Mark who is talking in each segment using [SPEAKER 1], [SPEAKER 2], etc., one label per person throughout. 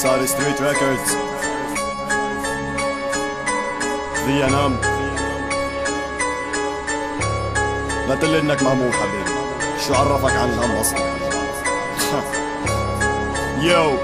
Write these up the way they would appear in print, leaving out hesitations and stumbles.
[SPEAKER 1] صار ستريت ريكوردز فيتنام. لا تقلي انك مهموم حبيبي، شو عرفك عن الهم اصلا؟ يو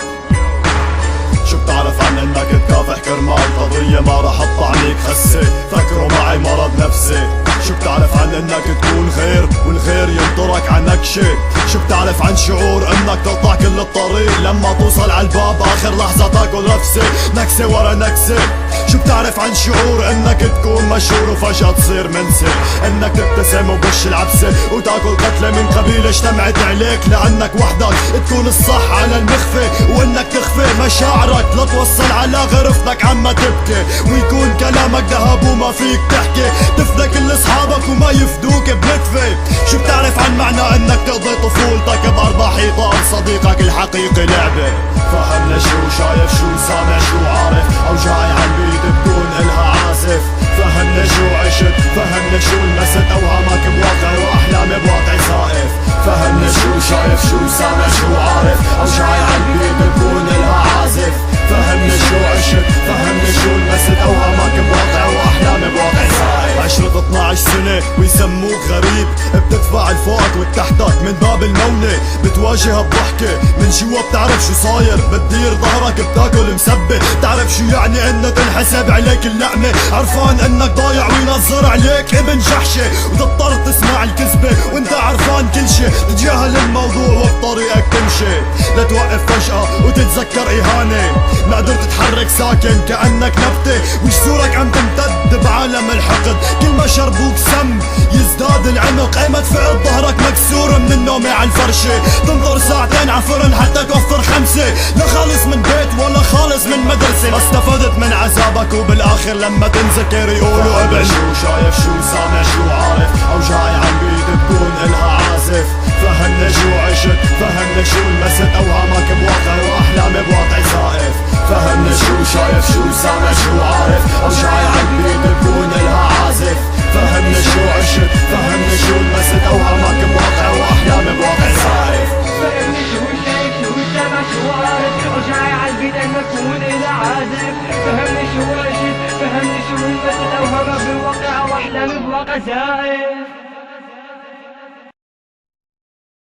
[SPEAKER 1] شو بتعرف عن انك تكافح كرمال قضية ما راح تطعنيك خسة؟ فكروا معي مرض نفسي. شو بتعرف عن انك تكون غير والغير ينطرك عن نكشة؟ شو بتعرف عن شعور انك تقطع كل الطريق لما توصل عالباب اخر لحظة تاكل رفسة نكسة ورا نكسة؟ شو بتعرف عن شعور انك تكون مشهور وفجأة تصير منسي؟ انك تبتسم وبوش العبسة وتاكل قتلة من قبيلة اجتمعت عليك لانك وحدك تكون الصح على المخفي، وانك تخفي مشاعرك لا توصل على غرفتك عما تبكي، ويكون كلامك ذهب وما فيك تحكي، تفدى كل اصحابك وما يفدوك بنتفة. شو بتعرف عن معنى انك تقضي طفولتك باربع حيطان صديقك الحقيقي لعبة؟ فهمنا شو شايف شو سامع شو عارف، اوجاعي عن بيد بدون الها عازف. فهمنا شو عشت، فهمنا شو لمست اوهامك بواقع واحلامي بواقع زائف. فهمنا شو شايف شو سامع شو عارف، اوجاعي عن بيد بدون الها عازف. فهمنا شو عشت، فهمنا شو لمست اوهامك بواقع واحلامي بواقع زائف. عشرة 12 سنة ويسموك غريب، بتدفع الفوقك والتحتك من باب المونة، بتواجه الضحكة من جوا بتعرف شو صاير، بتدير ظهرك بتاكل مسبة، تعرف شو يعني انه تنحسب عليك اللعمة، عرفان انك ضايع وينظر عليك ابن جحشة، وتضطر تسمع الكذبة وانت عرفان كل شي، تتجاهل الموضوع وبطريقك تمشي، لا توقف فجأة وتتذكر اهانة، ما قدرت تتحرك ساكن كأنك نبتة، وجسورك عم تمتد بعالم الحقد، كل ما شربوك سم يزداد العمق، ايمت فقد ظهرك مكسور من النوم عالفرشة، تنظر ساعتين عفرن حتى توفر 5، لا خالص من بيت ولا خالص من مدرسة، ما استفدت من عذابك وبالاخر لما تنذكر يقولوا ابن شو شايف شو سامع شو عارف، اوجاعي عن بيد بدون الها عازف. فهمنا شو عشت، فهمنا شو لمست اوهامك بواقع واحلامي بواقع زائف. فهمنا شو شايف شو سامع شو عارف، اوجاعي عن بيد بدون الها عازف. فهمنا شو عشت، فهمنا شو لمست اوهامك بواقع واحلامي بواقع زائف.
[SPEAKER 2] فهمني شو شايف شو سامع شو عارف، اوجاعي عالبيت انك تكون الها عازف. فهمني شو عشت، فهمني شو لمست اوهامك بواقع واحلامي بواقع زائف.